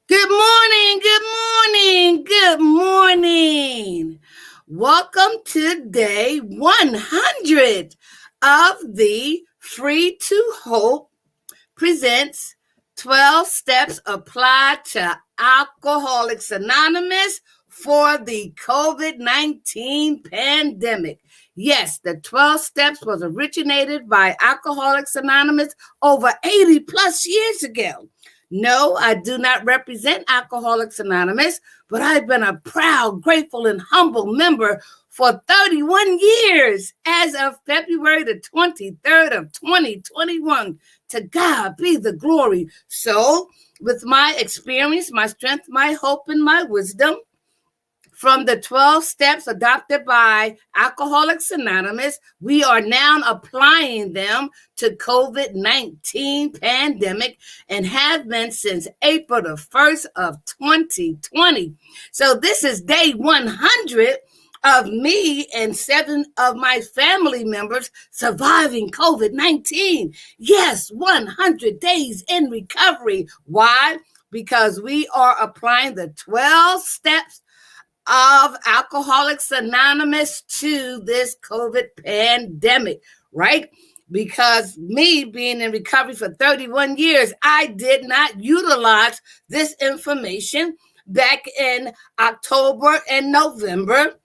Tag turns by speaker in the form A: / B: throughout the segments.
A: Good morning, good morning, good morning. Welcome to day 100 of the Free to Hope presents 12 Steps Applied to Alcoholics Anonymous for the COVID-19 pandemic. Yes, the 12 steps was originated by Alcoholics Anonymous over 80 plus years ago. No, I do not represent Alcoholics Anonymous, but I've been a proud, grateful, and humble member for 31 years as of February the 23rd of 2021. To God be the glory. So, with my experience, my strength, my hope, and my wisdom, from the 12 steps adopted by Alcoholics Anonymous, we are now applying them to COVID-19 pandemic and have been since April the 1st of 2020. So this is day 100 of me and 7 of my family members surviving COVID-19. Yes, 100 days in recovery. Why? Because we are applying the 12 steps of Alcoholics Anonymous to this COVID pandemic, right? Because me being in recovery for 31 years, I did not utilize this information back in October and November.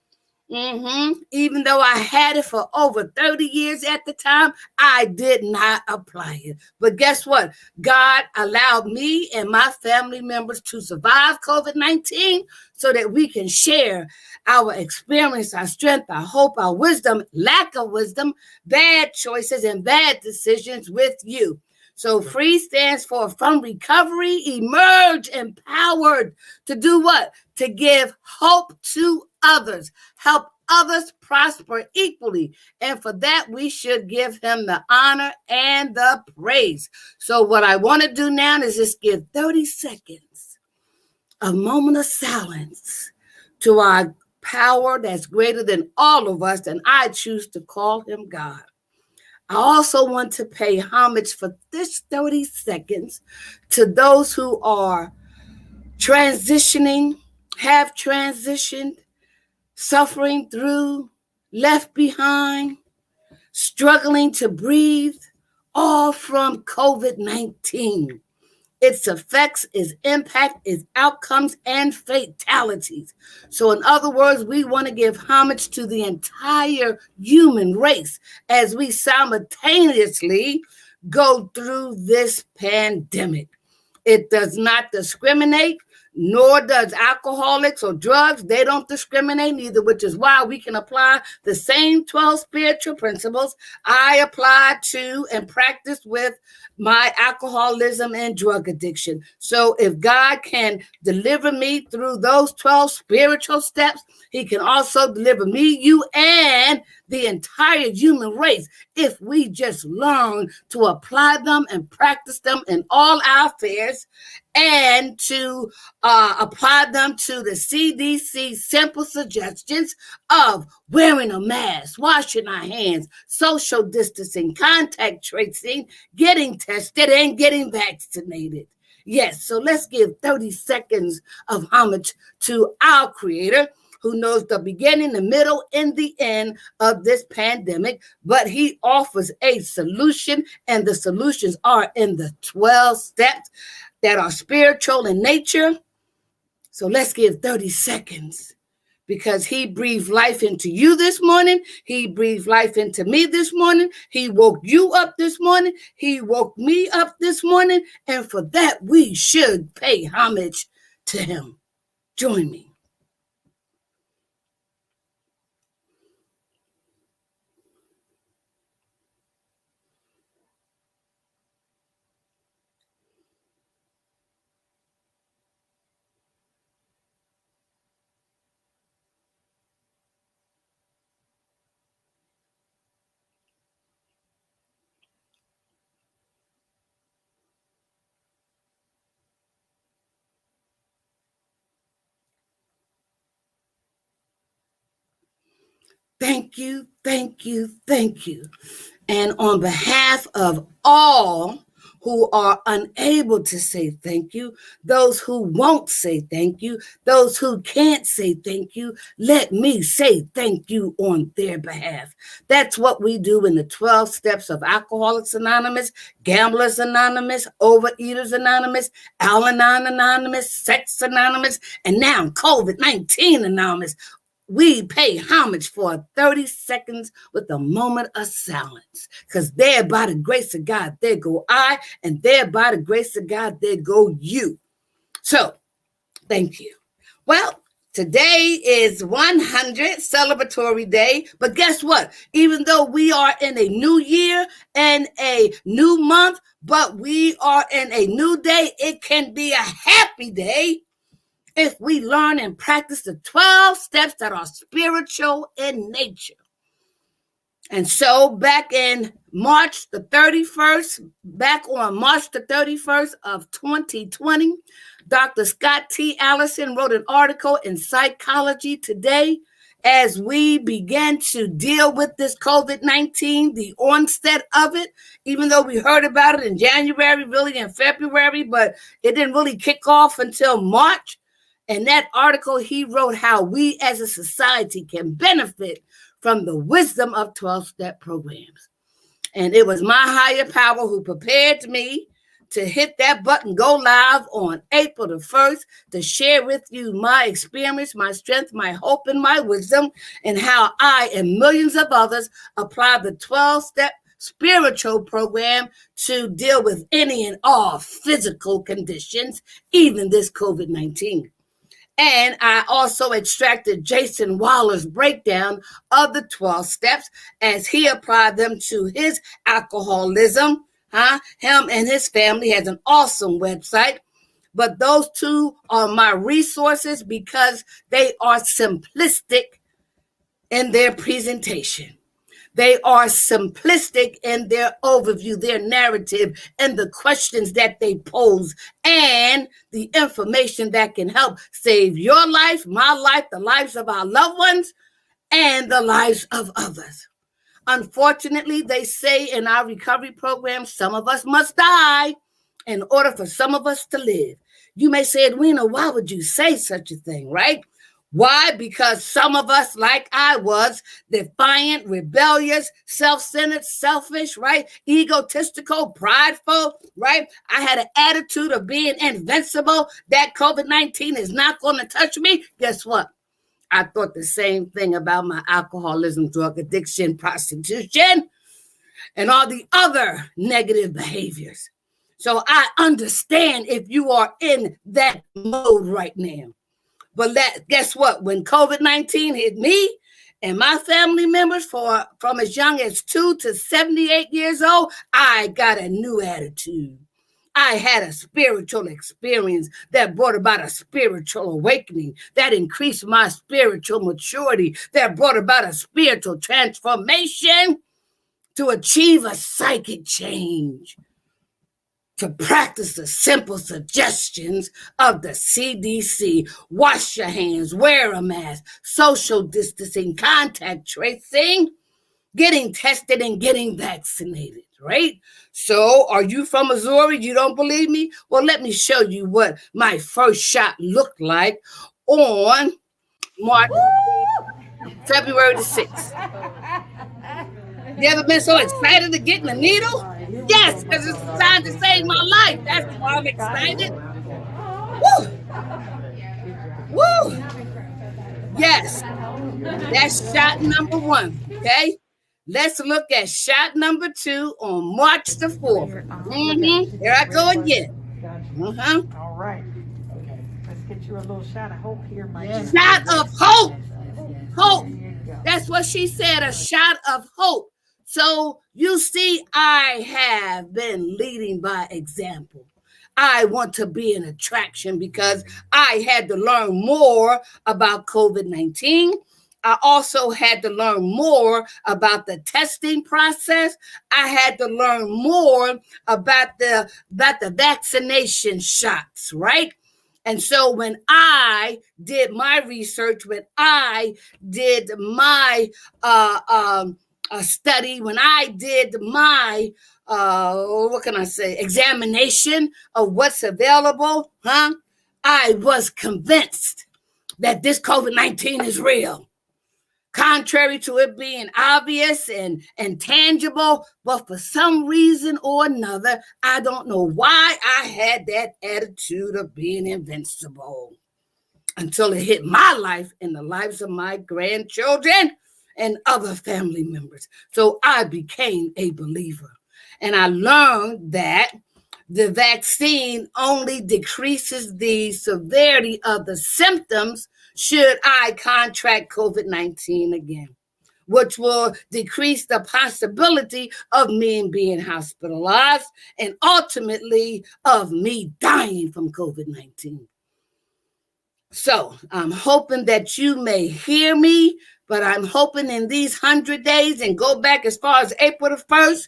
A: Even though I had it for over 30 years at the time, I did not apply it. But guess what? God allowed me and my family members to survive COVID-19 so that we can share our experience, our strength, our hope, our wisdom, lack of wisdom, bad choices, and bad decisions with you. So FREE stands for From Recovery, Emerge, Empowered. To do what? To give hope to others, help others prosper equally. And for that, we should give him the honor and the praise. So what I want to do now is just give 30 seconds, a moment of silence to our power that's greater than all of us, and I choose to call him God. I also want to pay homage for this 30 seconds to those who are transitioning, have transitioned, suffering through, left behind, struggling to breathe, all from COVID-19. Its effects, its impact, its outcomes, and fatalities. So in other words, we want to give homage to the entire human race as we simultaneously go through this pandemic. It does not discriminate, nor does alcoholics or drugs. They don't discriminate either, which is why we can apply the same 12 spiritual principles I apply to and practice with my alcoholism and drug addiction. So if God can deliver me through those 12 spiritual steps, he can also deliver me, you, and the entire human race if we just learn to apply them and practice them in all our affairs and to apply them to the CDC simple suggestions of wearing a mask, washing our hands, social distancing, contact tracing, getting tested, and getting vaccinated. Yes, so let's give 30 seconds of homage to our Creator, who knows the beginning, the middle, and the end of this pandemic, but he offers a solution, and the solutions are in the 12 steps that are spiritual in nature. So let's give 30 seconds because he breathed life into you this morning. He breathed life into me this morning. He woke you up this morning. He woke me up this morning. And for that, we should pay homage to him. Join me. Thank you, thank you, thank you. And on behalf of all who are unable to say thank you, those who won't say thank you, those who can't say thank you. Let me say thank you on their behalf. That's what we do in the 12 steps of Alcoholics Anonymous, Gamblers Anonymous, Overeaters Anonymous, Al-Anon Anonymous, Sex Anonymous, and now COVID-19 Anonymous. We pay homage for 30 seconds with a moment of silence, because there by the grace of God, there go I, and there by the grace of God, there go you. So, thank you. Well, today is 100 celebratory day, but guess what? Even though we are in a new year and a new month, but we are in a new day, it can be a happy day if we learn and practice the 12 steps that are spiritual in nature. And so back on March the 31st of 2020, Dr. Scott T. Allison wrote an article in Psychology Today as we began to deal with this COVID-19, the onset of it, even though we heard about it in January, really in February, but it didn't really kick off until March. In that article, he wrote how we as a society can benefit from the wisdom of 12-step programs. And it was my higher power who prepared me to hit that button, go live on April the 1st to share with you my experience, my strength, my hope, and my wisdom, and how I and millions of others apply the 12-step spiritual program to deal with any and all physical conditions, even this COVID-19. And I also extracted Jason Waller's breakdown of the 12 steps as he applied them to his alcoholism. Him and his family has an awesome website. But those two are my resources because they are simplistic in their presentation. They are simplistic in their overview, their narrative, and the questions that they pose, and the information that can help save your life, my life, the lives of our loved ones, and the lives of others. Unfortunately, they say in our recovery program, some of us must die in order for some of us to live. You may say, Edwina, why would you say such a thing, right? Why? Because some of us, like I was, defiant, rebellious, self-centered, selfish, right? Egotistical, prideful, right? I had an attitude of being invincible, that COVID-19 is not going to touch me. Guess what? I thought the same thing about my alcoholism, drug addiction, prostitution, and all the other negative behaviors. So I understand if you are in that mode right now. But guess what? When COVID-19 hit me and my family members from as young as 2 to 78 years old, I got a new attitude. I had a spiritual experience that brought about a spiritual awakening, that increased my spiritual maturity, that brought about a spiritual transformation to achieve a psychic change, to practice the simple suggestions of the CDC. Wash your hands, wear a mask, social distancing, contact tracing, getting tested and getting vaccinated, right? So are you from Missouri? You don't believe me? Well, let me show you what my first shot looked like on February the 6th. You ever been so excited to get in the needle? Yes, because it's designed to save my life. That's why I'm excited. Woo! Woo! Yes, that's shot number 1, okay? Let's look at shot number 2 on March the 4th. Here I go again.
B: All right. Okay. Let's get you a little shot of hope here, my dear.
A: Shot of hope. Hope. That's what she said, a shot of hope. So you see, I have been leading by example. I want to be an attraction because I had to learn more about COVID-19. I also had to learn more about the testing process. I had to learn more about the vaccination shots, right? And so when I did my research, when I did my a study, when I did my what can I say, examination of what's available, I was convinced that this COVID-19 is real. Contrary to it being obvious and tangible, but for some reason or another, I don't know why I had that attitude of being invincible until it hit my life and the lives of my grandchildren and other family members. So I became a believer. And I learned that the vaccine only decreases the severity of the symptoms should I contract COVID-19 again, which will decrease the possibility of me being hospitalized and ultimately of me dying from COVID-19. So I'm hoping that you may hear me, but I'm hoping in these 100 days and go back as far as April the 1st,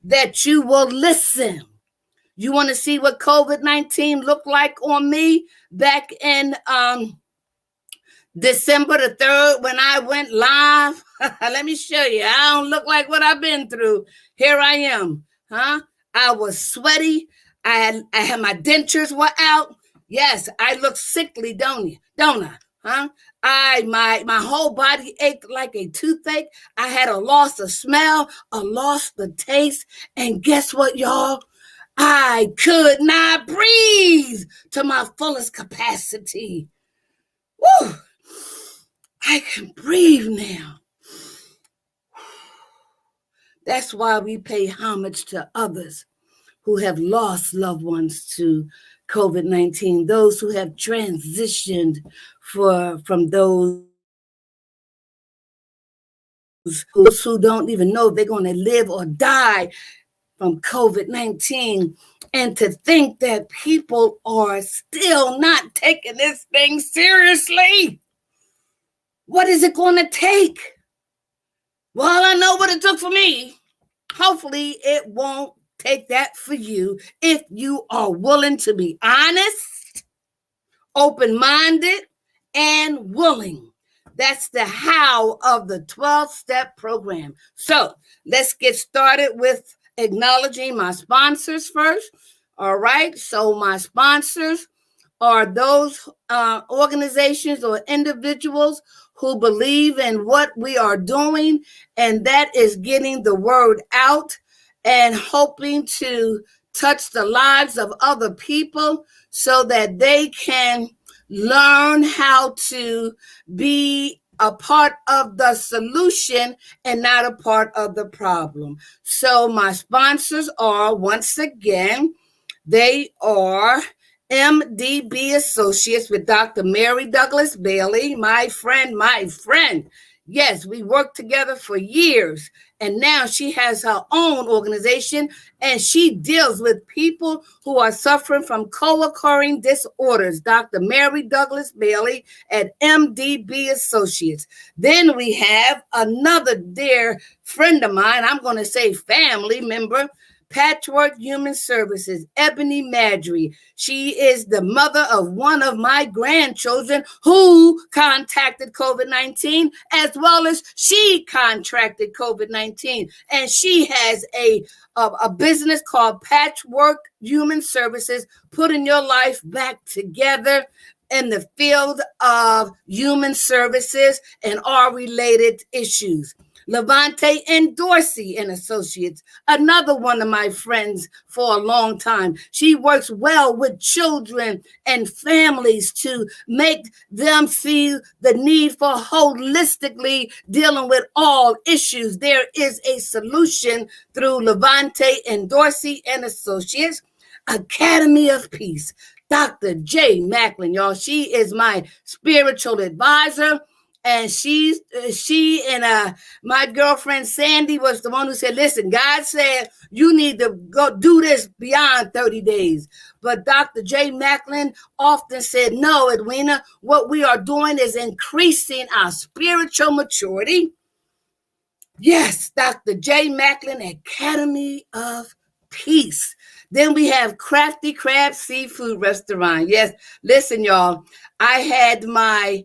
A: that you will listen. You want to see what COVID-19 looked like on me back in December the 3rd when I went live? Let me show you. I don't look like what I've been through. Here I am. I was sweaty. I had my dentures were out. Yes, I look sickly, don't I? My whole body ached like a toothache. I had a loss of smell, a loss of taste, and guess what, y'all? I could not breathe to my fullest capacity. Woo! I can breathe now. That's why we pay homage to others who have lost loved ones to COVID-19, those who have transitioned from those who don't even know if they're going to live or die from COVID-19. And to think that people are still not taking this thing seriously. What is it going to take? Well, I know what it took for me. Hopefully, it won't take that for you if you are willing to be honest, open-minded, and willing. That's the how of the 12-step program. So let's get started with acknowledging my sponsors first. All right. So my sponsors are those organizations or individuals who believe in what we are doing, and that is getting the word out and hoping to touch the lives of other people so that they can learn how to be a part of the solution and not a part of the problem. So my sponsors are, once again, they are MDB Associates with Dr. Mary Douglas Bailey, my friend. Yes, we worked together for years, and now she has her own organization, and she deals with people who are suffering from co-occurring disorders. Dr. Mary Douglas Bailey at MDB Associates. Then we have another dear friend of mine, I'm going to say family member, Patchwork Human Services, Ebony Madry. She is the mother of one of my grandchildren who contacted COVID-19, as well as she contracted COVID-19. And she has a business called Patchwork Human Services, putting your life back together in the field of human services and our related issues. Levante and Dorsey and Associates, another one of my friends for a long time. She works well with children and families to make them see the need for holistically dealing with all issues. There is a solution through Levante and Dorsey and Associates. Academy of Peace, Dr. J. Macklin, y'all. She is my spiritual advisor. And she and my girlfriend Sandy was the one who said, listen, God said you need to go do this beyond 30 days. But Dr. J. Macklin often said, no, Edwina, what we are doing is increasing our spiritual maturity. Yes, Dr. J. Macklin, Academy of Peace. Then we have Crafty Crab Seafood Restaurant. Yes, listen, y'all. I had my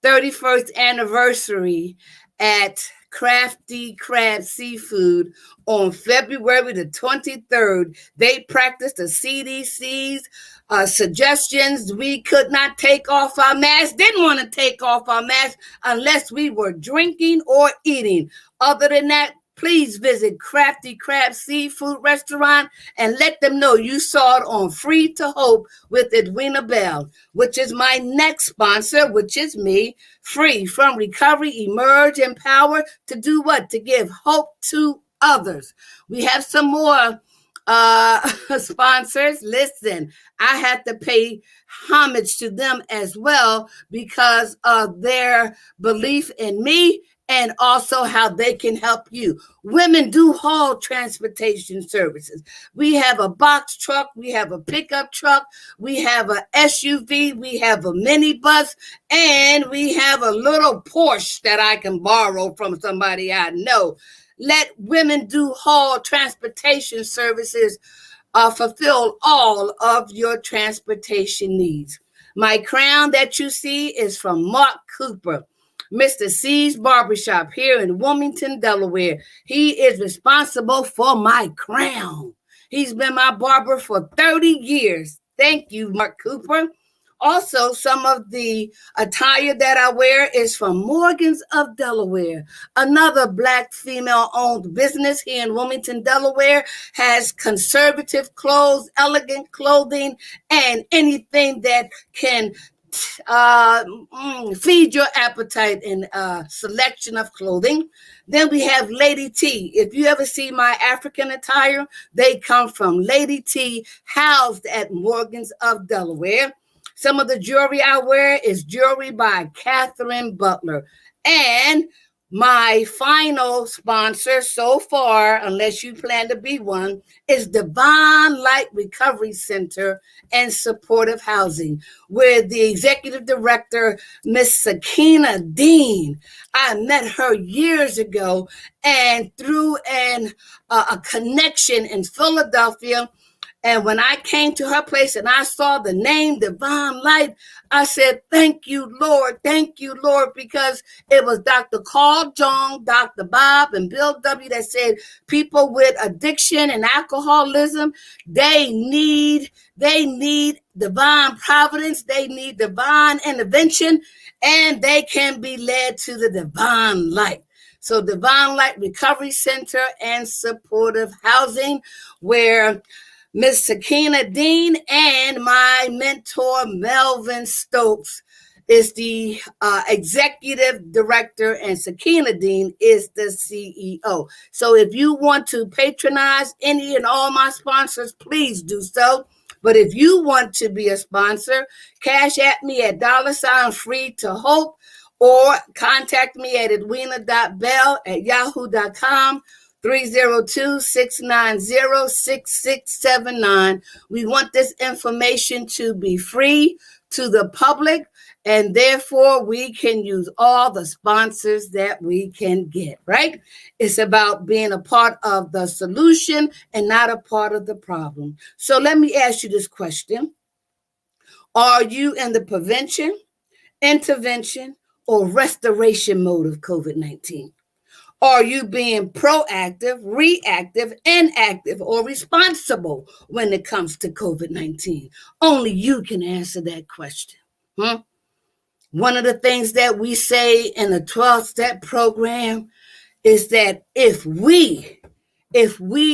A: 31st anniversary at Crafty Crab Seafood on February the 23rd. They practiced the CDC's suggestions. We could not take off our masks, didn't want to take off our masks unless we were drinking or eating. Other than that, please visit Crafty Crab Seafood Restaurant and let them know you saw it on Free to Hope with Edwina Bell, which is my next sponsor, which is me. Free from recovery, emerge, empower to do what? To give hope to others. We have some more sponsors. Listen, I had to pay homage to them as well because of their belief in me and also how they can help you. Women do haul transportation services. We have a box truck, we have a pickup truck, we have a SUV, we have a minibus, and we have a little Porsche that I can borrow from somebody I know. Let women do haul transportation services fulfill all of your transportation needs. My crown that you see is from Mark Cooper, Mr. C's Barbershop here in Wilmington, Delaware. He is responsible for my crown. He's been my barber for 30 years. Thank you, Mark Cooper. Also, some of the attire that I wear is from Morgan's of Delaware. Another Black female-owned business here in Wilmington, Delaware, has conservative clothes, elegant clothing, and anything that can feed your appetite in a selection of clothing. Then we have Lady T. If you ever see my African attire, they come from Lady T, housed at Morgan's of Delaware. Some of the jewelry I wear is jewelry by Catherine Butler. And my final sponsor so far, unless you plan to be one, is Divine Light Recovery Center and Supportive Housing, where the executive director, Miss Sakina Dean, I met her years ago, and through a connection in Philadelphia. And when I came to her place and I saw the name Divine Light, I said, thank you, Lord, because it was Dr. Carl Jong, Dr. Bob, and Bill W. that said people with addiction and alcoholism, they need divine providence, they need divine intervention, and they can be led to the divine light. So Divine Light Recovery Center and Supportive Housing, where Miss Sakina Dean and my mentor, Melvin Stokes, is the executive director, and Sakina Dean is the CEO. So if you want to patronize any and all my sponsors, please do so. But if you want to be a sponsor, cash at me at $free to hope, or contact me at edwina.bell@yahoo.com. 302-690-6679. We want this information to be free to the public, and therefore we can use all the sponsors that we can get, right? It's about being a part of the solution and not a part of the problem. So let me ask you this question. Are you in the prevention, intervention, or restoration mode of COVID-19? Are you being proactive, reactive, inactive, or responsible when it comes to COVID-19? Only you can answer that question. One of the things that we say in the 12-step program is that if we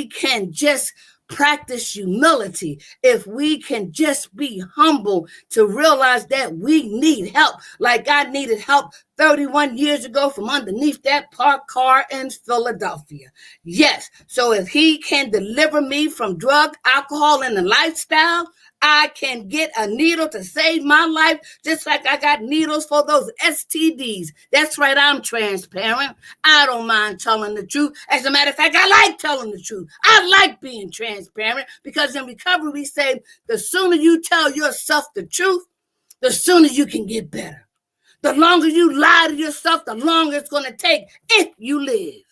A: can just practice humility, if we can just be humble to realize that we need help, like I needed help 31 years ago from underneath that parked car in Philadelphia. Yes, so if he can deliver me from drug, alcohol, and the lifestyle, I can get a needle to save my life, just like I got needles for those STDs. That's right, I'm transparent. I don't mind telling the truth. As a matter of fact, I like telling the truth. I like being transparent, because in recovery, we say the sooner you tell yourself the truth, the sooner you can get better. The longer you lie to yourself, the longer it's going to take if you live.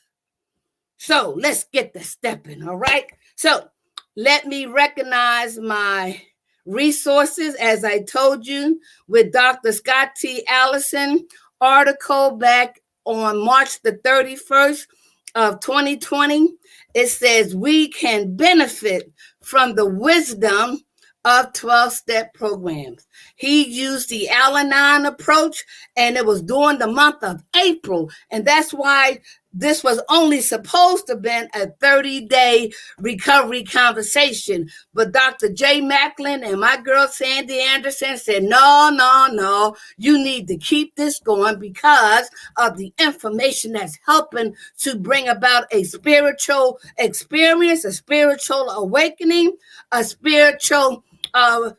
A: So let's get the stepping, all right? So let me recognize my resources, as I told you, with Dr. Scott T. Allison, article back on March the 31st of 2020, it says we can benefit from the wisdom of 12-step programs. He used the Al-Anon approach, and it was during the month of April, and that's why this was only supposed to have been a 30-day recovery conversation. But Dr. J. Macklin and my girl Sandy Anderson said, no, you need to keep this going because of the information that's helping to bring about a spiritual experience, a spiritual awakening, a spiritual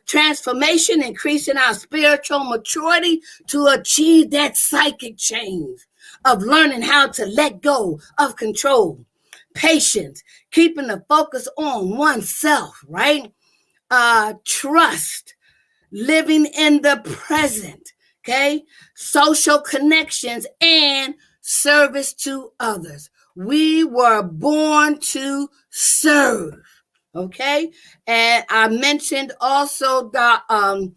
A: transformation, increasing our spiritual maturity to achieve that psychic change of learning how to let go of control, patience, keeping the focus on oneself, right? Trust, living in the present, okay? Social connections and service to others. We were born to serve, okay? And I mentioned also the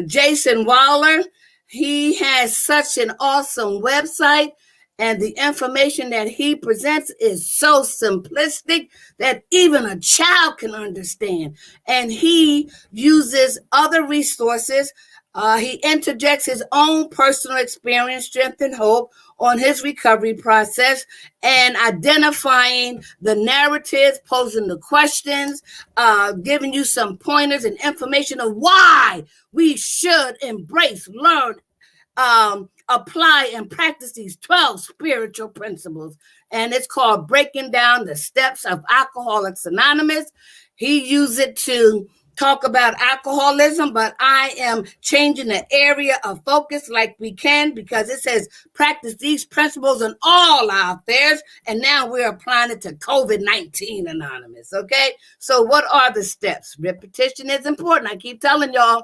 A: Jason Waller. He has such an awesome website, and the information that he presents is so simplistic that even a child can understand. And he uses other resources. He interjects his own personal experience, strength, and hope on his recovery process, and identifying the narratives, posing the questions, giving you some pointers and information of why we should embrace, learn, apply, and practice these 12 spiritual principles. And it's called Breaking Down the Steps of Alcoholics Anonymous. He used it to talk about alcoholism, but I am changing the area of focus like we can, because it says practice these principles in all our affairs, and now we're applying it to COVID-19 Anonymous, okay? So what are the steps? Repetition is important. I keep telling y'all,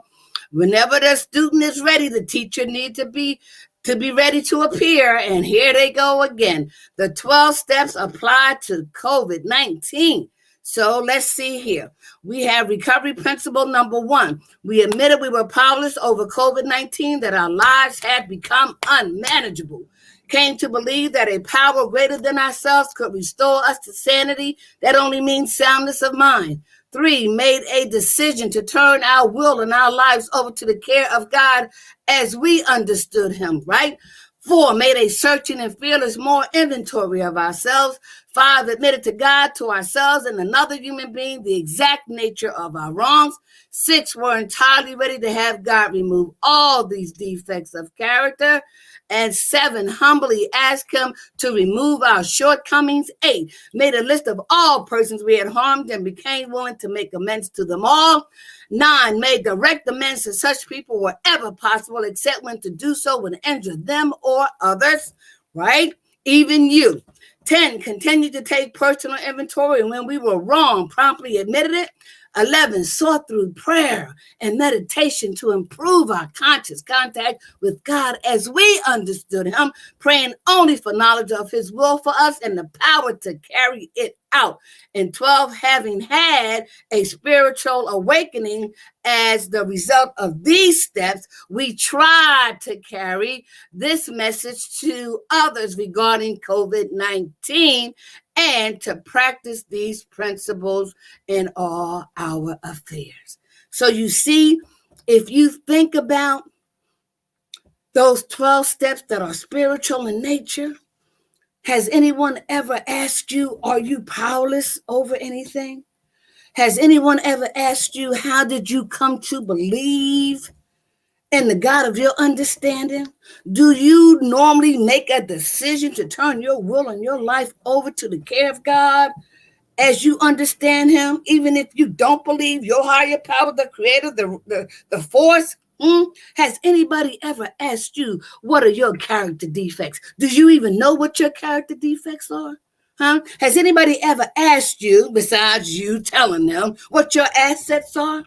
A: whenever the student is ready, the teacher needs to be ready to appear, and here they go again. The 12 steps apply to COVID-19. So let's see here. We have recovery principle number 1. We admitted we were powerless over COVID-19, that our lives had become unmanageable. Came to believe that a power greater than ourselves could restore us to sanity. That only means soundness of mind. 3, made a decision to turn our will and our lives over to the care of God as we understood him, right? 4, made a searching and fearless moral inventory of ourselves. 5, admitted to God, to ourselves, and another human being the exact nature of our wrongs. 6, were entirely ready to have God remove all these defects of character. And 7, humbly asked him to remove our shortcomings. 8, made a list of all persons we had harmed and became willing to make amends to them all. 9, made direct amends to such people wherever possible, except when to do so would injure them or others, right? Even you. 10, continued to take personal inventory, and when we were wrong, promptly admitted it. 11, sought through prayer and meditation to improve our conscious contact with God as we understood him, praying only for knowledge of his will for us and the power to carry it out. And 12, having had a spiritual awakening as the result of these steps, we tried to carry this message to others regarding COVID-19 and to practice these principles in all our affairs. So you see, if you think about those 12 steps that are spiritual in nature, has anyone ever asked you, are you powerless over anything? Has anyone ever asked you, how did you come to believe in the God of your understanding? Do you normally make a decision to turn your will and your life over to the care of God as you understand him, even if you don't believe your higher power, the creator, the force? Has anybody ever asked you, what are your character defects? Do you even know what your character defects are? Has anybody ever asked you, besides you telling them, what your assets are?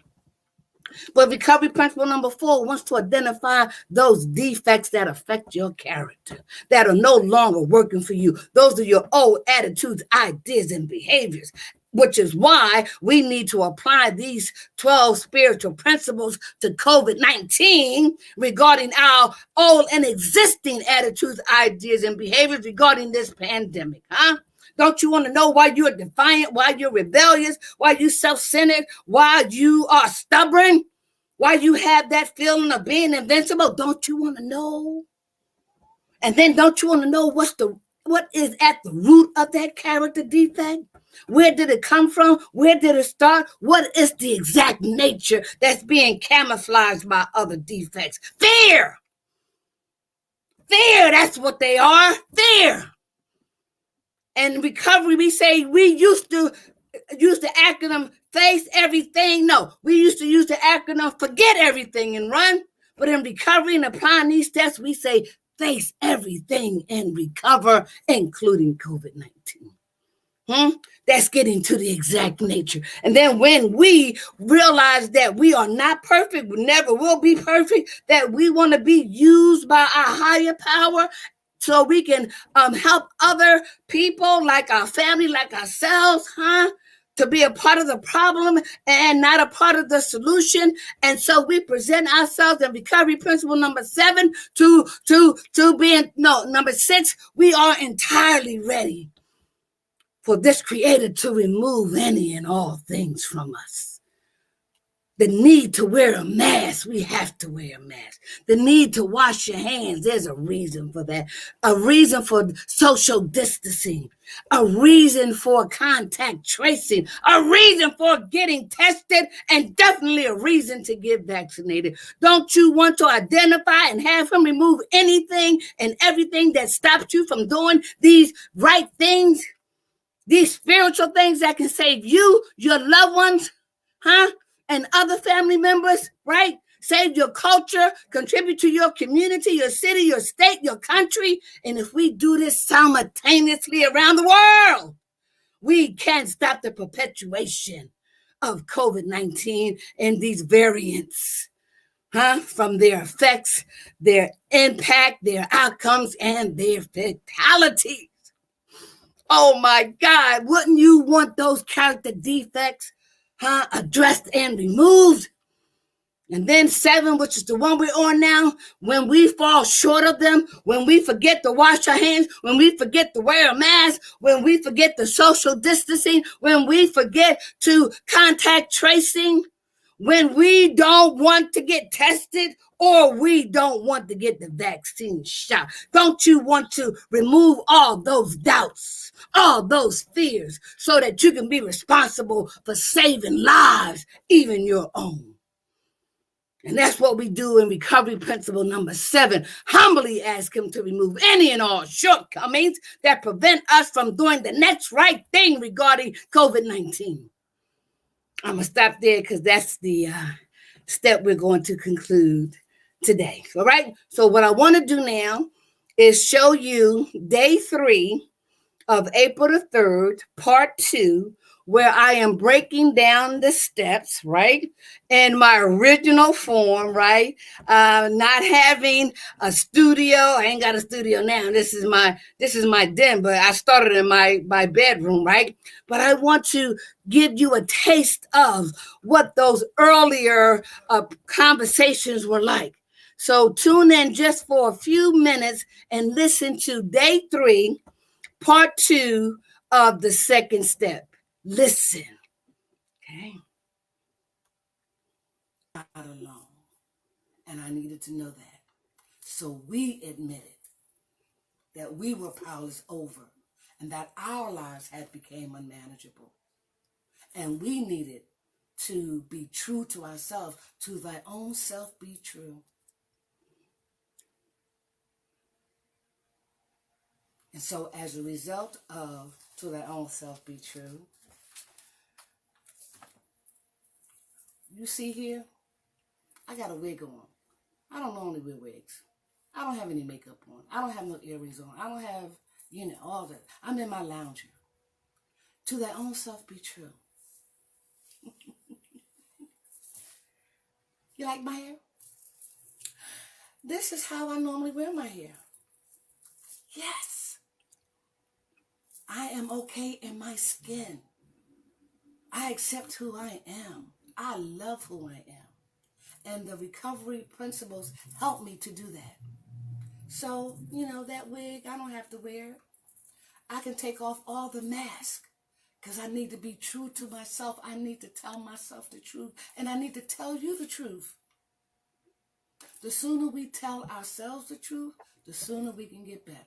A: But recovery principle number 4 wants to identify those defects that affect your character, that are no longer working for you. Those are your old attitudes, ideas, and behaviors. which is why we need to apply these 12 spiritual principles to COVID-19 regarding our old and existing attitudes, ideas, and behaviors regarding this pandemic, huh? Don't you want to know why you're defiant, why you're rebellious, why you're self-centered, why you are stubborn, why you have that feeling of being invincible? Don't you want to know? And then don't you want to know what is at the root of that character defect? Where did it come from? Where did it start? What is the exact nature that's being camouflaged by other defects? Fear. Fear, that's what they are. Fear. And recovery, we say we used to use the acronym face everything. No, we used to use the acronym forget everything and run. But in recovery and applying these steps, we say face everything and recover, including COVID-19. That's getting to the exact nature. And then when we realize that we are not perfect, we never will be perfect, that we want to be used by our higher power so we can help other people like our family, like ourselves, to be a part of the problem and not a part of the solution. And so we present ourselves in recovery principle number 7 number 6, we are entirely ready for this creator to remove any and all things from us. The need to wear a mask, we have to wear a mask. The need to wash your hands, there's a reason for that. A reason for social distancing. A reason for contact tracing. A reason for getting tested, and definitely a reason to get vaccinated. Don't you want to identify and have him remove anything and everything that stops you from doing these right things? These spiritual things that can save you, your loved ones, and other family members, right? Save your culture, contribute to your community, your city, your state, your country. And if we do this simultaneously around the world, we can stop the perpetuation of COVID-19 and these variants, from their effects, their impact, their outcomes, and their fatality. Oh my God, wouldn't you want those character defects, addressed and removed? And then 7, which is the one we're on now, when we fall short of them, when we forget to wash our hands, when we forget to wear a mask, when we forget the social distancing, when we forget to contact tracing, when we don't want to get tested or we don't want to get the vaccine shot. Don't you want to remove all those doubts, all those fears, so that you can be responsible for saving lives, even your own? And that's what we do in recovery principle number 7. Humbly ask him to remove any and all shortcomings that prevent us from doing the next right thing regarding COVID-19. I'm going to stop there because that's the step we're going to conclude today. All right. So what I want to do now is show you day 3 of April the 3rd, part 2, where I am breaking down the steps, right, in my original form, right, not having a studio. I ain't got a studio now. This is my den, but I started in my bedroom, right? But I want to give you a taste of what those earlier conversations were like. So tune in just for a few minutes and listen to day 3, part 2 of the second step. Listen. Okay. Not alone. And I needed to know that. So we admitted that we were powerless over and that our lives had become unmanageable. And we needed to be true to ourselves. To thy own self be true. And so as a result of to thy own self be true, you see here, I got a wig on. I don't normally wear wigs. I don't have any makeup on. I don't have no earrings on. I don't have, all that. I'm in my lounger. To thy own self be true. You like my hair? This is how I normally wear my hair. Yes. I am okay in my skin. I accept who I am. I love who I am. And the recovery principles help me to do that. So, that wig, I don't have to wear it. I can take off all the mask because I need to be true to myself. I need to tell myself the truth. And I need to tell you the truth. The sooner we tell ourselves the truth, the sooner we can get better.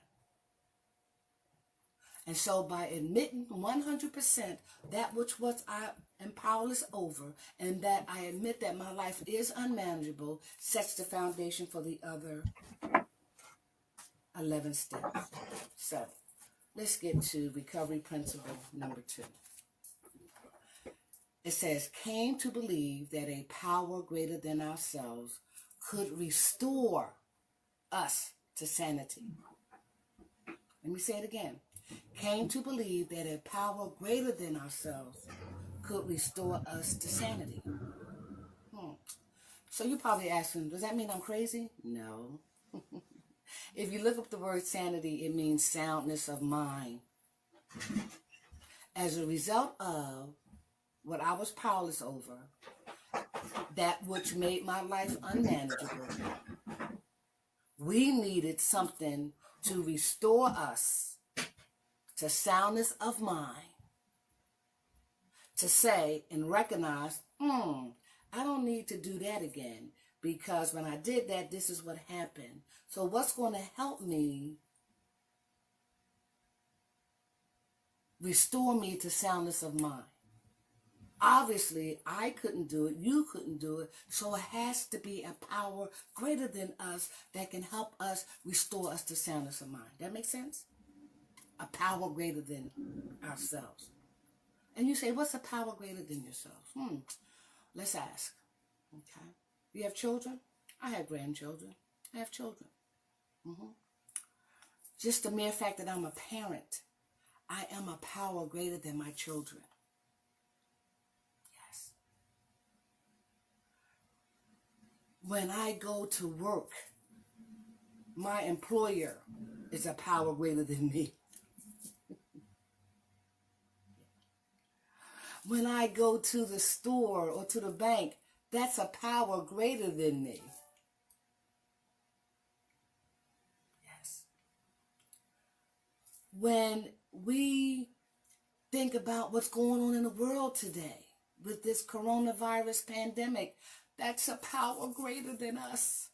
A: And so by admitting 100% that which was I am powerless over, and that I admit that my life is unmanageable, sets the foundation for the other 11 steps. So let's get to recovery principle number 2. It says, came to believe that a power greater than ourselves could restore us to sanity. Let me say it again. Came to believe that a power greater than ourselves could restore us to sanity. So you're probably asking, does that mean I'm crazy? No. If you look up the word sanity, it means soundness of mind. As a result of what I was powerless over, that which made my life unmanageable, we needed something to restore us to soundness of mind, to say and recognize, I don't need to do that again, because when I did that, this is what happened. So what's going to help me restore me to soundness of mind? Obviously, I couldn't do it. You couldn't do it. So it has to be a power greater than us that can help us restore us to soundness of mind. That makes sense? A power greater than ourselves. And you say, what's a power greater than yourself? Let's ask. Okay. You have children? I have grandchildren. I have children. Just the mere fact that I'm a parent, I am a power greater than my children. Yes. When I go to work, my employer is a power greater than me. When I go to the store or to the bank, that's a power greater than me. Yes. When we think about what's going on in the world today with this coronavirus pandemic, that's a power greater than us.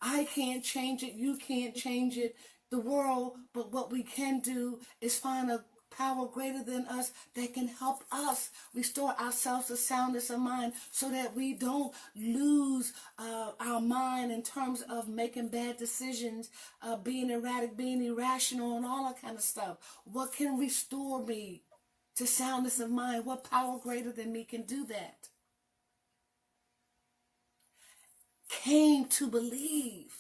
A: I can't change it. You can't change it. The world, but what we can do is find a power greater than us that can help us restore ourselves to soundness of mind, so that we don't lose our mind in terms of making bad decisions, being erratic, being irrational, and all that kind of stuff. What can restore me to soundness of mind? What power greater than me can do that? Came to believe.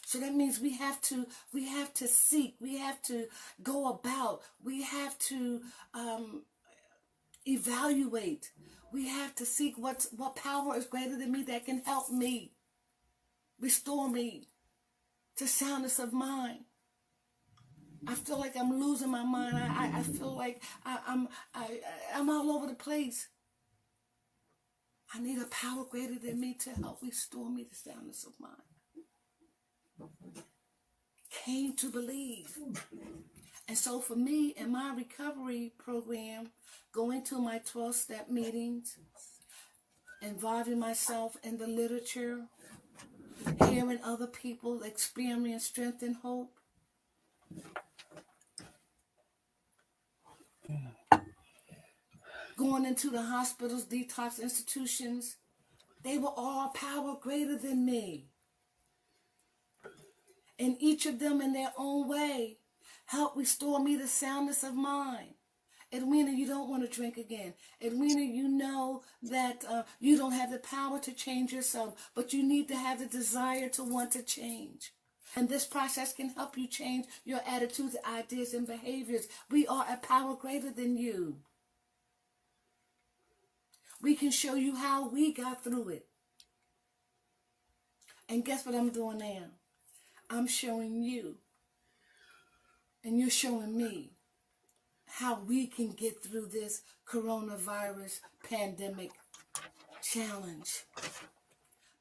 A: So that means we have to seek, we have to go about, we have to evaluate, we have to seek what power is greater than me that can help me, restore me to soundness of mind. I feel like I'm losing my mind. I feel like I'm all over the place. I need a power greater than me to help restore me to soundness of mind. Came to believe. And so for me, in my recovery program, going to my 12-step meetings, involving myself in the literature, hearing other people experience strength and hope, going into the hospitals, detox institutions, they were all power greater than me. And each of them in their own way helped restore me to soundness of mind. Edwina, you don't want to drink again. Edwina, you know that you don't have the power to change yourself, but you need to have the desire to want to change. And this process can help you change your attitudes, ideas, and behaviors. We are a power greater than you. We can show you how we got through it. And guess what I'm doing now? I'm showing you, and you're showing me how we can get through this coronavirus pandemic challenge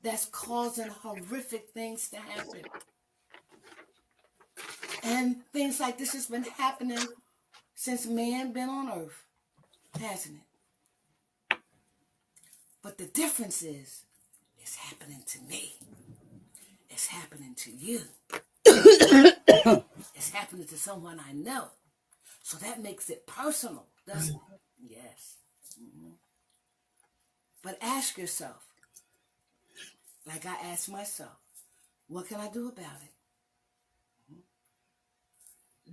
A: that's causing horrific things to happen. And things like this has been happening since man been on earth, hasn't it? But the difference is, it's happening to me. It's happening to you. It's happening to someone I know. So that makes it personal, doesn't it? Yes. Mm-hmm. But ask yourself, like I asked myself, what can I do about it?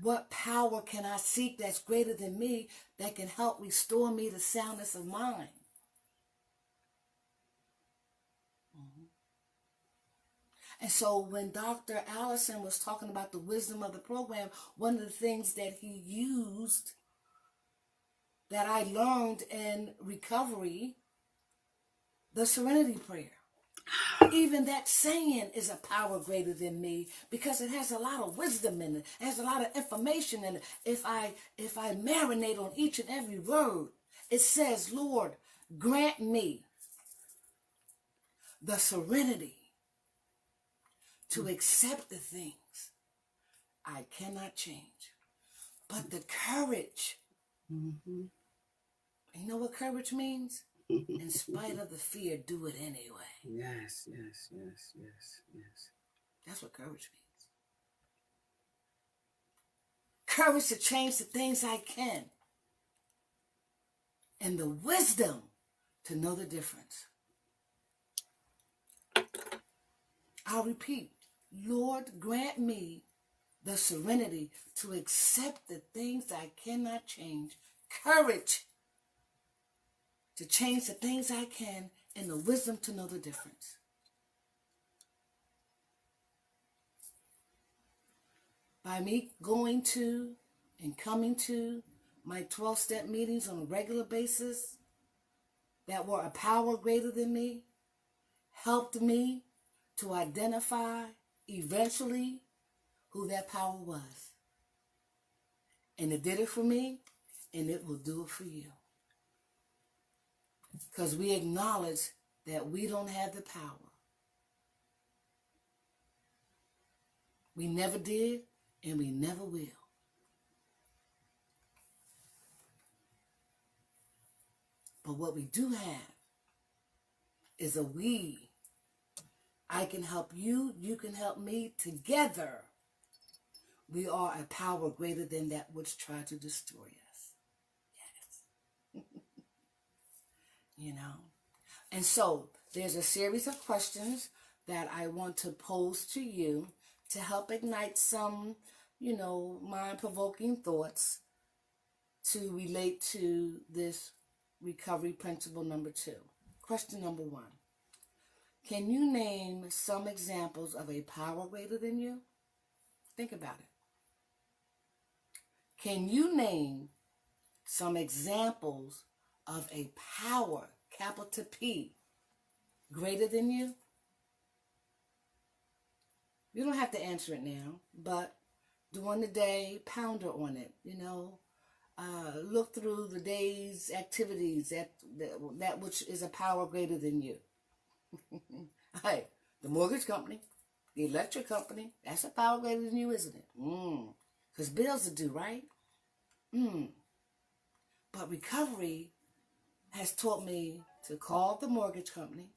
A: What power can I seek that's greater than me that can help restore me to soundness of mind? Mm-hmm. And so when Dr. Allison was talking about the wisdom of the program, one of the things that he used that I learned in recovery, the serenity prayer. Even that saying is a power greater than me because it has a lot of wisdom in it. It has a lot of information in it. If I marinate on each and every word, it says, Lord, grant me the serenity to accept the things I cannot change, but the courage. Mm-hmm. You know what courage means? In spite of the fear, do it anyway.
C: Yes.
A: That's what courage means. Courage to change the things I can. And the wisdom to know the difference. I'll repeat. Lord, grant me the serenity to accept the things I cannot change. Courage to change the things I can, and the wisdom to know the difference. By me going to and coming to my 12-step meetings on a regular basis that were a power greater than me, helped me to identify eventually who that power was. And it did it for me, and it will do it for you. Because we acknowledge that we don't have the power. We never did, and we never will. But what we do have is a we. I can help you, you can help me. Together, we are a power greater than that which tried to destroy us. Yes. You know? And so, there's a series of questions that I want to pose to you to help ignite some, mind-provoking thoughts to relate to this recovery principle number 2. Question number 1. Can you name some examples of a power greater than you? Think about it. Can you name some examples of a power, capital P, greater than you? You don't have to answer it now, but during the day, ponder on it, look through the day's activities, that which is a power greater than you. Hey, the mortgage company, the electric company, that's a power greater than you, isn't it? Because bills are due, right? But recovery has taught me to call the mortgage company,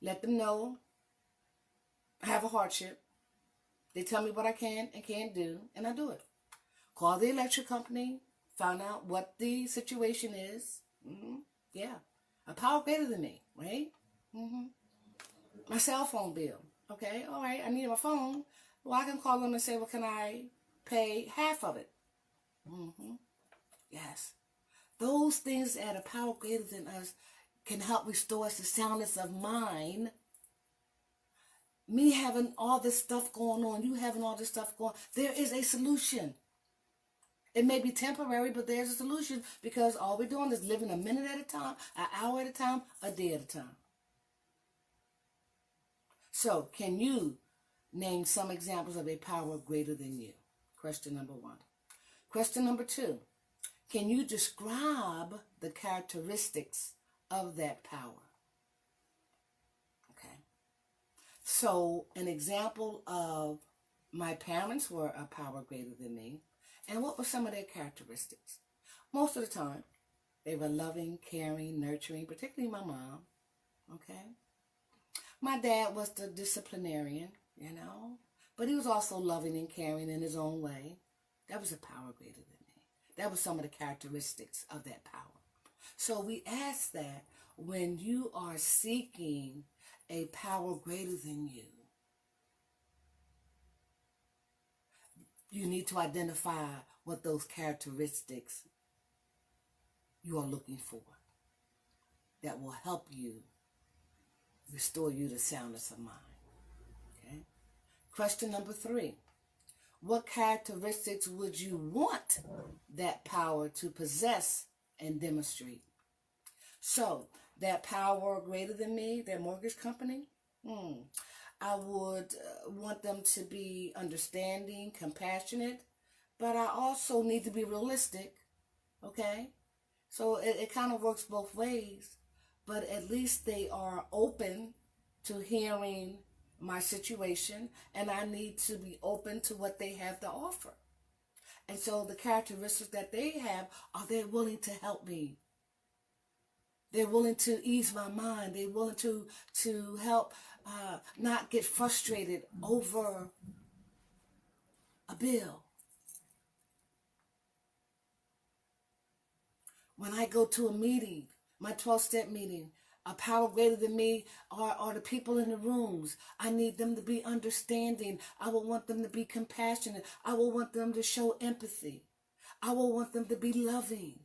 A: let them know I have a hardship. They tell me what I can and can't do, and I do it. Call the electric company, find out what the situation is. Yeah, a power greater than me, right? My cell phone bill. Okay, all right, I need my phone. Well, I can call them and say, well, can I pay half of it? Yes. Those things that are power greater than us can help restore us to soundness of mind. Me having all this stuff going on, you having all this stuff going on, there is a solution. It may be temporary, but there's a solution because all we're doing is living a minute at a time, an hour at a time, a day at a time. So can you Name some examples of a power greater than you. Question number 1. Question number 2. Can you describe the characteristics of that power? Okay. So an example of my parents were a power greater than me. And what were some of their characteristics? Most of the time, they were loving, caring, nurturing, particularly my mom. Okay. My dad was the disciplinarian, but he was also loving and caring in his own way. That was a power greater than me. That was some of the characteristics of that power. So we ask that when you are seeking a power greater than you, you need to identify what those characteristics you are looking for that will help you restore you to soundness of mind. Okay. Question number 3. What characteristics would you want that power to possess and demonstrate? So, that power greater than me, that mortgage company, I would want them to be understanding, compassionate, but I also need to be realistic, okay? So it kind of works both ways, but at least they are open to hearing my situation, and I need to be open to what they have to offer. And so the characteristics that they have are they're willing to help me. They're willing to ease my mind. They're willing to help not get frustrated over a bill. When I go to a meeting, my 12-step meeting, a power greater than me are the people in the rooms. I need them to be understanding. I will want them to be compassionate. I will want them to show empathy. I will want them to be loving.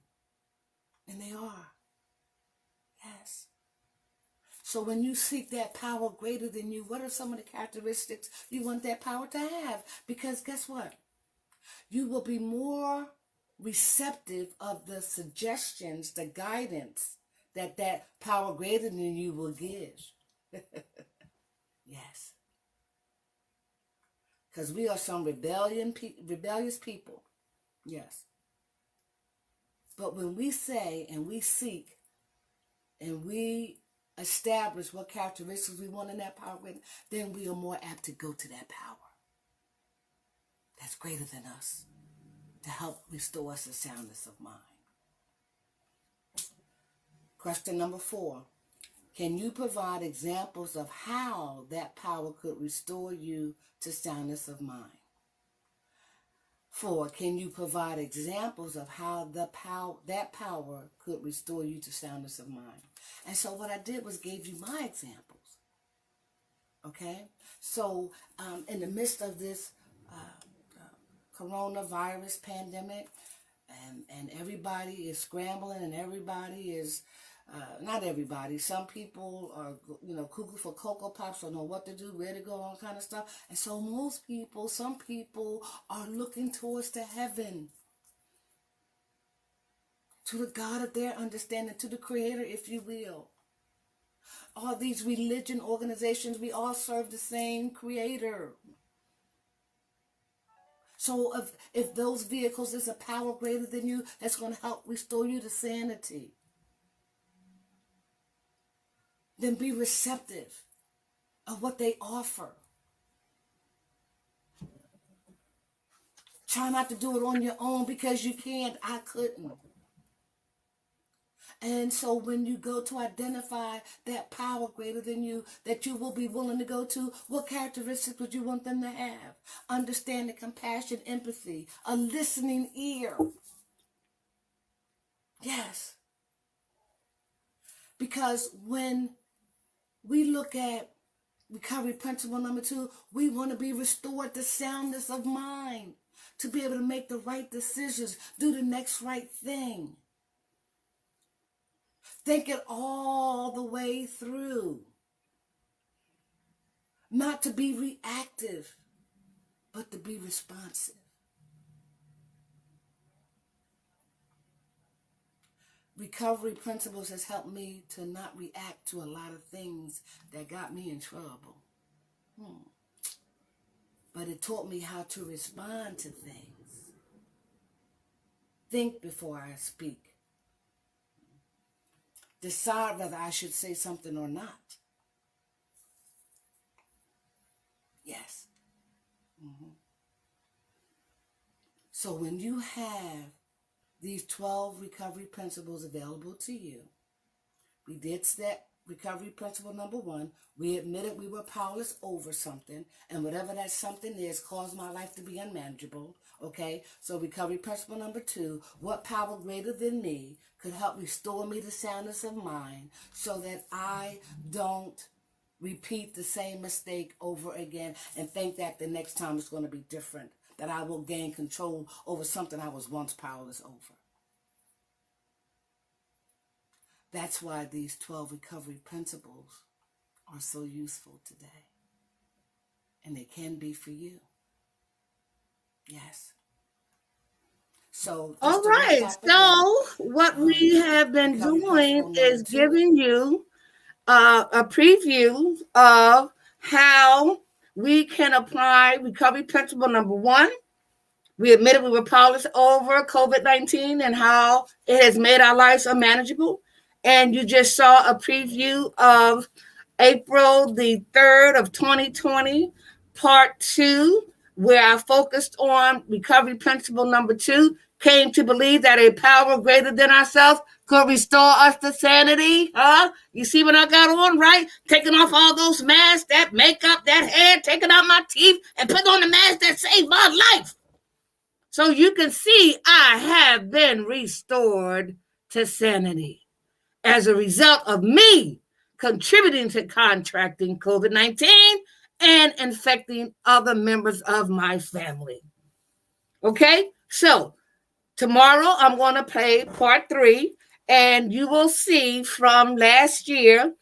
A: And they are. Yes. So when you seek that power greater than you, what are some of the characteristics you want that power to have? Because guess what? You will be more receptive of the suggestions, the guidance that power greater than you will give. Yes. Because we are some rebellious people. Yes. But when we say and we seek and we establish what characteristics we want in that power, then we are more apt to go to that power that's greater than us to help restore us to soundness of mind. Question number 4. Can you provide examples of how that power could restore you to soundness of mind? 4. Can you provide examples of how that power could restore you to soundness of mind? And so what I did was gave you my examples. Okay? So in the midst of this coronavirus pandemic, and everybody is scrambling, and everybody is, not everybody, some people are, cuckoo for Cocoa Pops, don't know what to do, where to go, all kind of stuff. And so some people are looking towards the heaven, to the God of their understanding, to the Creator, if you will. All these religion organizations, we all serve the same Creator. So if those vehicles is a power greater than you, that's going to help restore you to sanity, then be receptive of what they offer. Try not to do it on your own because you can't. I couldn't. And so when you go to identify that power greater than you, that you will be willing to go to, what characteristics would you want them to have? Understanding, compassion, empathy, a listening ear. Yes. Because when we look at recovery principle number 2, we want to be restored to soundness of mind, to be able to make the right decisions, do the next right thing. Think it all the way through. Not to be reactive, but to be responsive. Recovery principles has helped me to not react to a lot of things that got me in trouble. but it taught me how to respond to things. Think before I speak. Decide whether I should say something or not. Yes. Mm-hmm. So when you have these 12 recovery principles available to you, we did step recovery principle number 1. We admitted we were powerless over something, and whatever that something is caused my life to be unmanageable. Okay, so recovery principle number 2, what power greater than me could help restore me to soundness of mind so that I don't repeat the same mistake over again and think that the next time it's going to be different, that I will gain control over something I was once powerless over. That's why these 12 recovery principles are so useful today. And they can be for you. Yes. So,
C: all right. So what we have been doing is giving you a preview of how we can apply recovery principle number 1. We admitted we were powerless over COVID-19 and how it has made our lives unmanageable. And you just saw a preview of April the 3rd of 2020, part 2, where I focused on recovery principle number 2, came to believe that a power greater than ourselves could restore us to sanity. You see what I got on, right? Taking off all those masks, that makeup, that hair, taking out my teeth, and putting on the mask that saved my life. So you can see I have been restored to sanity as a result of me contributing to contracting COVID-19 and infecting other members of my family. Okay, so tomorrow I'm going to play part 3, and you will see from last year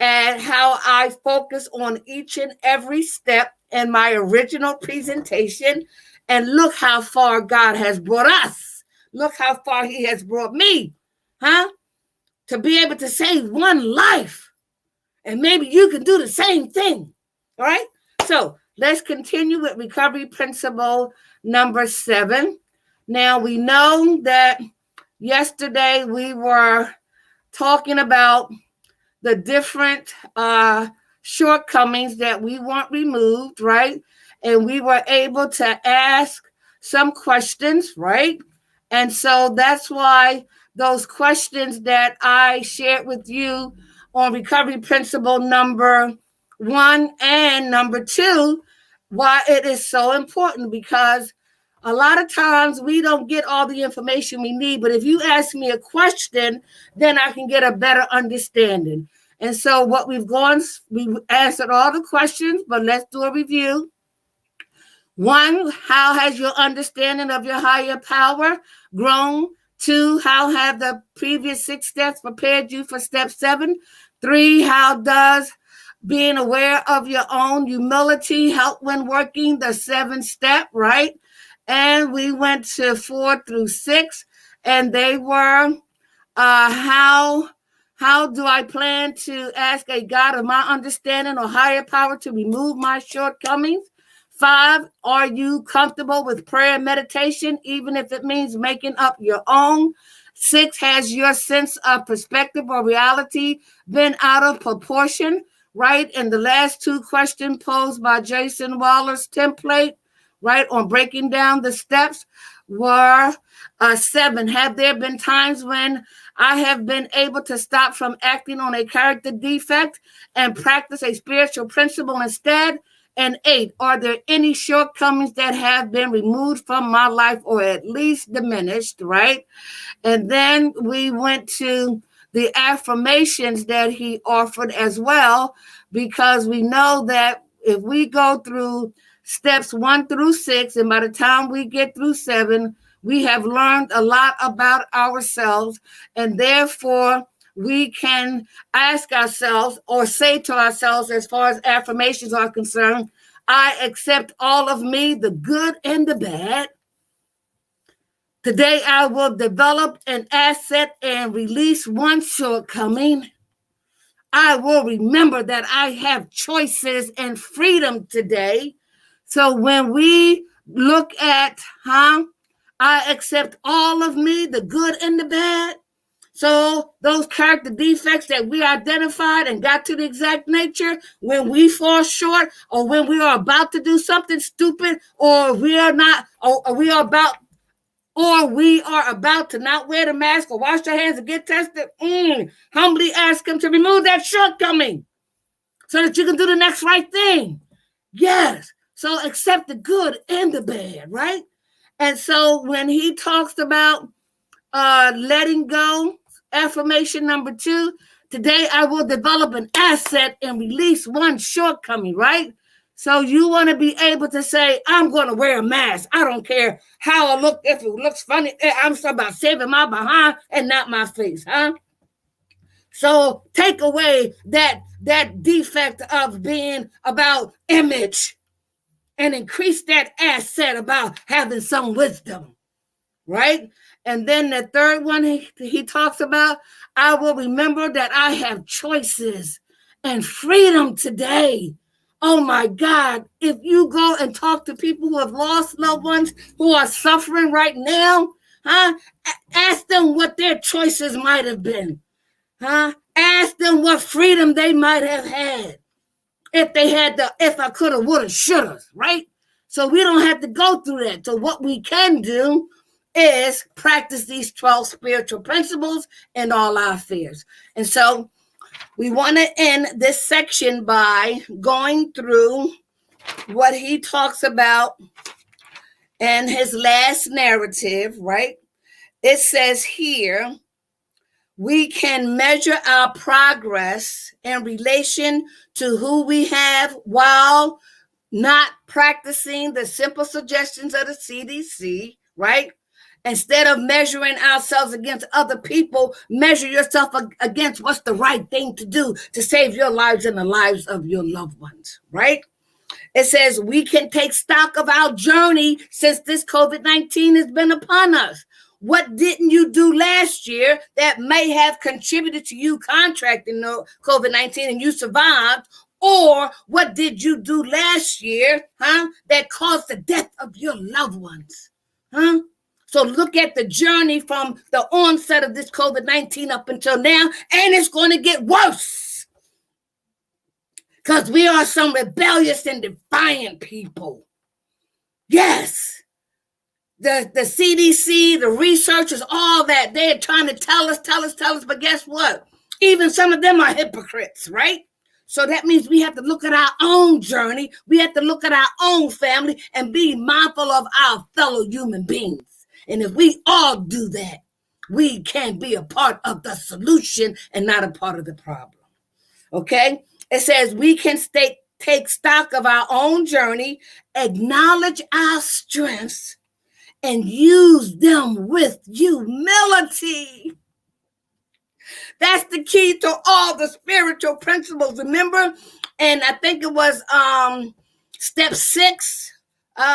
C: and how I focus on each and every step in my original presentation. And look how far God has brought us. Look how far He has brought me, to be able to save one life. And maybe you can do the same thing. All right? So let's continue with recovery principle number 7. Now, we know that yesterday we were talking about the different shortcomings that we want removed, right? And we were able to ask some questions, right? And so that's why those questions that I shared with you on recovery principle number 1 and number 2, why it is so important, because a lot of times we don't get all the information we need, but if you ask me a question, then I can get a better understanding. And so what we answered all the questions, but let's do a review. 1, how has your understanding of your higher power grown? 2, how have the previous 6 steps prepared you for step 7? 3, how does being aware of your own humility help when working the 7th step, right? And we went to 4 through 6, and they were how do I plan to ask a God of my understanding or higher power to remove my shortcomings? 5, are you comfortable with prayer and meditation, even if it means making up your own? 6, has your sense of perspective or reality been out of proportion? Right? And the last 2 questions posed by Jason Waller's template, right, on breaking down the steps were 7. Have there been times when I have been able to stop from acting on a character defect and practice a spiritual principle instead? And 8, are there any shortcomings that have been removed from my life or at least diminished, right? And then we went to the affirmations that he offered as well, because we know that if we go through steps 1 through 6, and by the time we get through 7, we have learned a lot about ourselves, and therefore we can ask ourselves or say to ourselves, as far as affirmations are concerned, I accept all of me, the good and the bad. Today I will develop an asset and release one shortcoming. I will remember that I have choices and freedom today So when we look at, I accept all of me, the good and the bad. So those character defects that we identified and got to the exact nature, when we fall short or when we are about to do something stupid, or we are not, or we are about to not wear the mask or wash our hands and get tested, humbly ask him to remove that shortcoming so that you can do the next right thing. Yes. So accept the good and the bad, right? And so when he talks about letting go, affirmation number 2, today I will develop an asset and release one shortcoming, right? So you want to be able to say, I'm going to wear a mask. I don't care how I look. If it looks funny, I'm talking about saving my behind and not my face, So take away that defect of being about image and increase that asset about having some wisdom, right? And then the third one he talks about, I will remember that I have choices and freedom today. Oh my God, if you go and talk to people who have lost loved ones, who are suffering right now, ask them what their choices might have been. Ask them what freedom they might have had if they had the if I coulda, woulda, shoulda, right? So we don't have to go through that. So what we can do is practice these 12 spiritual principles in all our affairs. And so we want to end this section by going through what he talks about in his last narrative, right? It says here, we can measure our progress in relation to who we have while not practicing the simple suggestions of the CDC, right? Instead of measuring ourselves against other people, measure yourself against what's the right thing to do to save your lives and the lives of your loved ones, right? It says we can take stock of our journey since this COVID-19 has been upon us. What didn't you do last year that may have contributed to you contracting COVID-19 and you survived? Or what did you do last year, that caused the death of your loved ones? So look at the journey from the onset of this COVID-19 up until now, and it's going to get worse. Because we are some rebellious and defiant people. Yes. The CDC, the researchers, all that, they're trying to tell us, but guess what? Even some of them are hypocrites, right? So that means we have to look at our own journey. We have to look at our own family and be mindful of our fellow human beings. And if we all do that, we can be a part of the solution and not a part of the problem. Okay? It says we can take stock of our own journey, acknowledge our strengths, and use them with humility. That's the key to all the spiritual principles, remember? And I think it was step 6,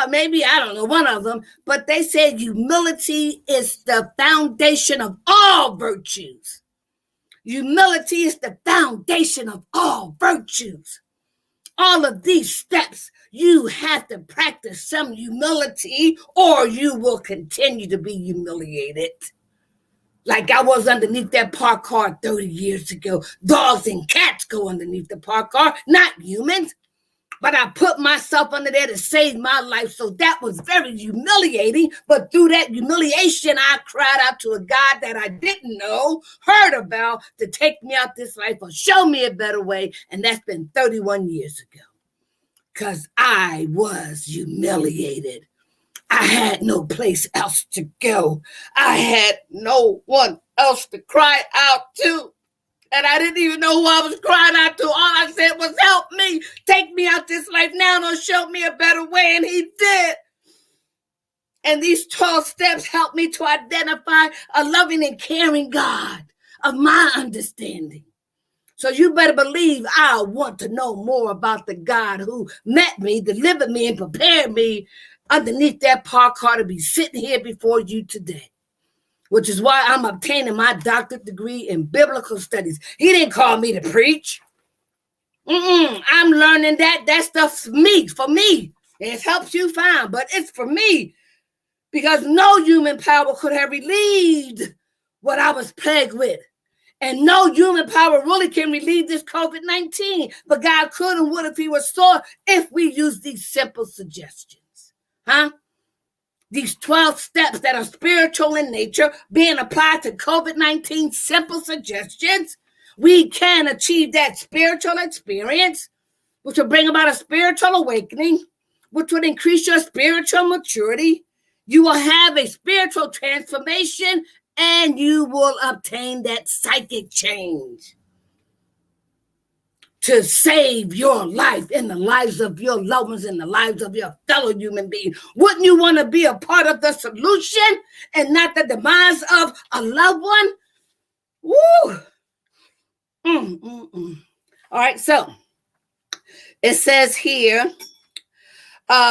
C: maybe, I don't know, one of them, but they said humility is the foundation of all virtues. Humility is the foundation of all virtues. All of these steps, you have to practice some humility or you will continue to be humiliated. Like I was underneath that park car 30 years ago. Dogs and cats go underneath the park car, not humans. But I put myself under there to save my life. So that was very humiliating. But through that humiliation, I cried out to a God that I didn't know, heard about, to take me out this life or show me a better way. And that's been 31 years ago. Because I was humiliated. I had no place else to go. I had no one else to cry out to. And I didn't even know who I was crying out to. All I said was, help me. Take me out this life now or show me a better way. And he did. And these 12 steps helped me to identify a loving and caring God of my understanding. So you better believe I want to know more about the God who met me, delivered me, and prepared me underneath that park car to be sitting here before you today. Which is why I'm obtaining my doctorate degree in biblical studies. He didn't call me to preach. I'm learning that stuff for me. It helps you fine, but it's for me because no human power could have relieved what I was plagued with. And no human power really can relieve this COVID-19. But God could and would if he was so, if we use these simple suggestions. Huh? These 12 steps that are spiritual in nature being applied to COVID-19 simple suggestions, we can achieve that spiritual experience, which will bring about a spiritual awakening, which would increase your spiritual maturity. You will have a spiritual transformation and you will obtain that psychic change to save your life and the lives of your loved ones and the lives of your fellow human beings. Wouldn't you want to be a part of the solution and not the demise of a loved one? Woo! All right, so it says here,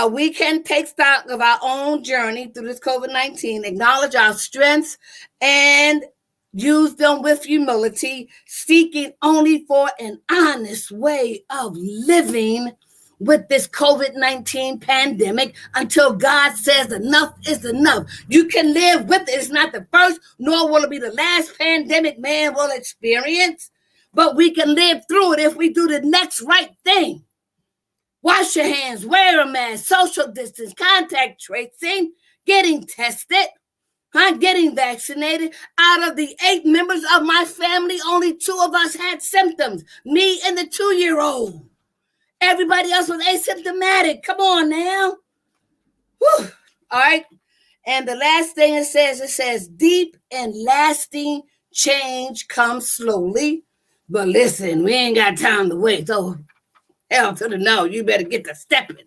C: we can take stock of our own journey through this COVID-19, acknowledge our strengths, and use them with humility, seeking only for an honest way of living with this COVID-19 pandemic until God says enough is enough. You can live with it. It's not the first, nor will it be the last pandemic man will experience, but we can live through it if we do the next right thing. Wash your hands, wear a mask, social distance, contact tracing, getting tested, getting vaccinated. Out of the 8 members of my family, only 2 of us had symptoms, me and the 2-year-old. Everybody else was asymptomatic. Come on now. Whew. All right. And the last thing it says, deep and lasting change comes slowly. But listen, we ain't got time to wait. So hell to the no, you better get to stepping.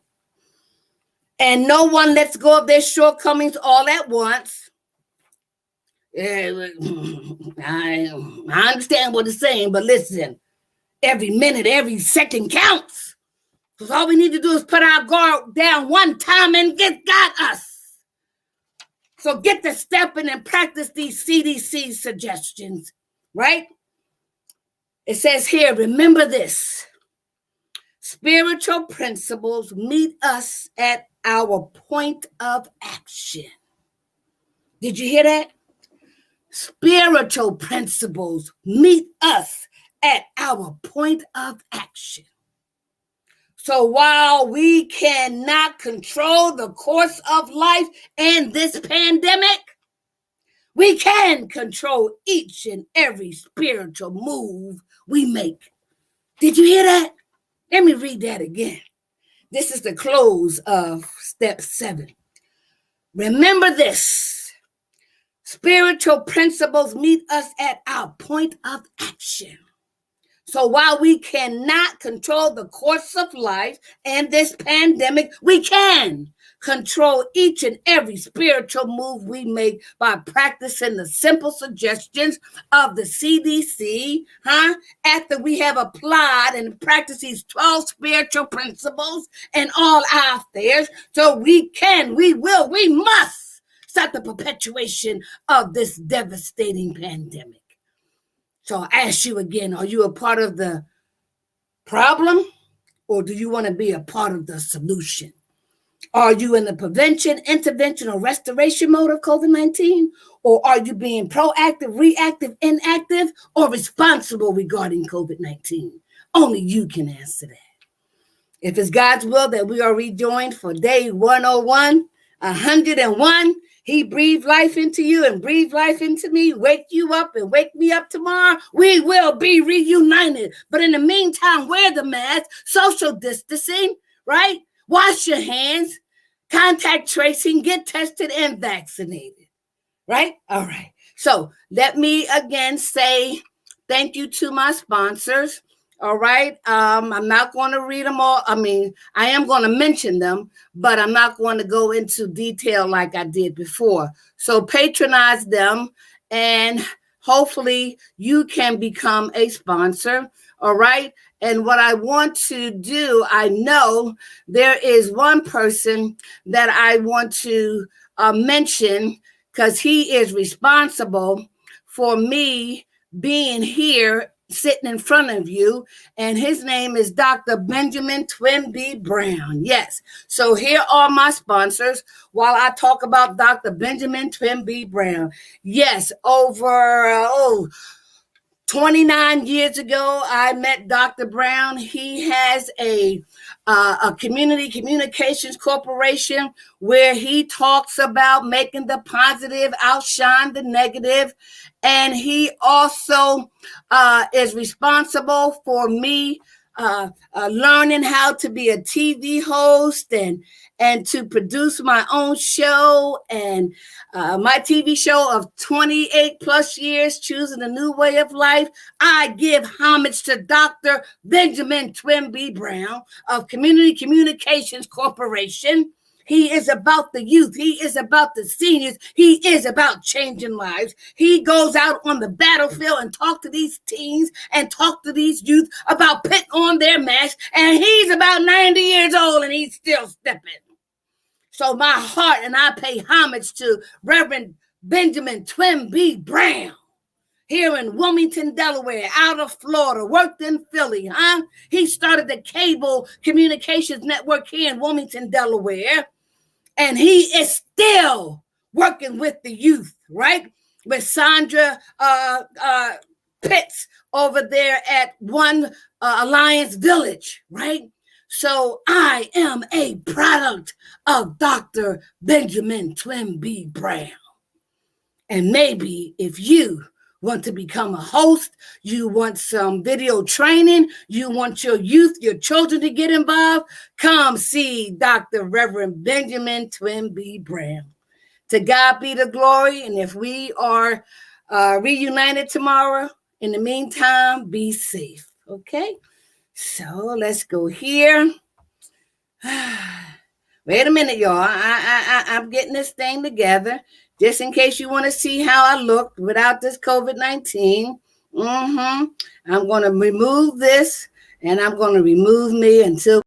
C: And no one lets go of their shortcomings all at once. I understand what it's saying, but listen, every minute, every second counts. Because all we need to do is put our guard down one time and get got us. So get to stepping and practice these CDC suggestions, right? It says here, remember this. Spiritual principles meet us at our point of action. Did you hear that? Spiritual principles meet us at our point of action. So while we cannot control the course of life and this pandemic, we can control each and every spiritual move we make. Did you hear that? Let me read that again. This is the close of step 7. Remember this. Spiritual principles meet us at our point of action. So while we cannot control the course of life and this pandemic, we can control each and every spiritual move we make by practicing the simple suggestions of the CDC, after we have applied and practiced these 12 spiritual principles in all our affairs. So we must stop the perpetuation of this devastating pandemic. So I ask you again, are you a part of the problem or do you want to be a part of the solution? Are you in the prevention, intervention, or restoration mode of COVID-19? Or are you being proactive, reactive, inactive, or responsible regarding COVID-19? Only you can answer that. If it's God's will that we are rejoined for day 101, 101, he breathed life into you and breathed life into me, wake you up and wake me up tomorrow, we will be reunited. But in the meantime, wear the mask, social distancing, right? Wash your hands, contact tracing, get tested and vaccinated, right? All right. So let me again say thank you to my sponsors. All right. I'm not going to read them all. I mean, I am going to mention them, but I'm not going to go into detail like I did before. So patronize them and hopefully you can become a sponsor. All right. And what I want to do, I know there is one person that I want to mention because he is responsible for me being here sitting in front of you, and his name is Dr. Benjamin Twin B. Brown. Yes. So here are my sponsors while I talk about Dr. Benjamin Twin B. Brown. Yes, over 29 years ago, I met Dr. Brown. He has a community communications corporation where he talks about making the positive outshine the negative. And he also is responsible for me learning how to be a TV host and to produce my own show, and my TV show of 28 plus years, Choosing a New Way of Life. I give homage to Dr. Benjamin Twin B. Brown of Community Communications Corporation. He is about the youth. He is about the seniors. He is about changing lives. He goes out on the battlefield and talk to these teens and talk to these youth about putting on their mask. And he's about 90 years old and he's still stepping. So my heart and I pay homage to Reverend Benjamin Twin B. Brown here in Wilmington, Delaware, out of Florida, worked in Philly, huh? He started the cable communications network here in Wilmington, Delaware, and he is still working with the youth, right? With Sandra Pitts over there at One Alliance Village, right? So I am a product of Dr. Benjamin Twin B. Brown. And maybe if you want to become a host, you want some video training, you want your youth, your children to get involved, come see Dr. Reverend Benjamin Twin B. Brown. To God be the glory. And if we are reunited tomorrow, in the meantime, be safe. Okay? So let's go here. Wait a minute, y'all. I'm getting this thing together. Just in case you want to see how I look without this COVID-19. I'm going to remove this, and I'm going to remove me until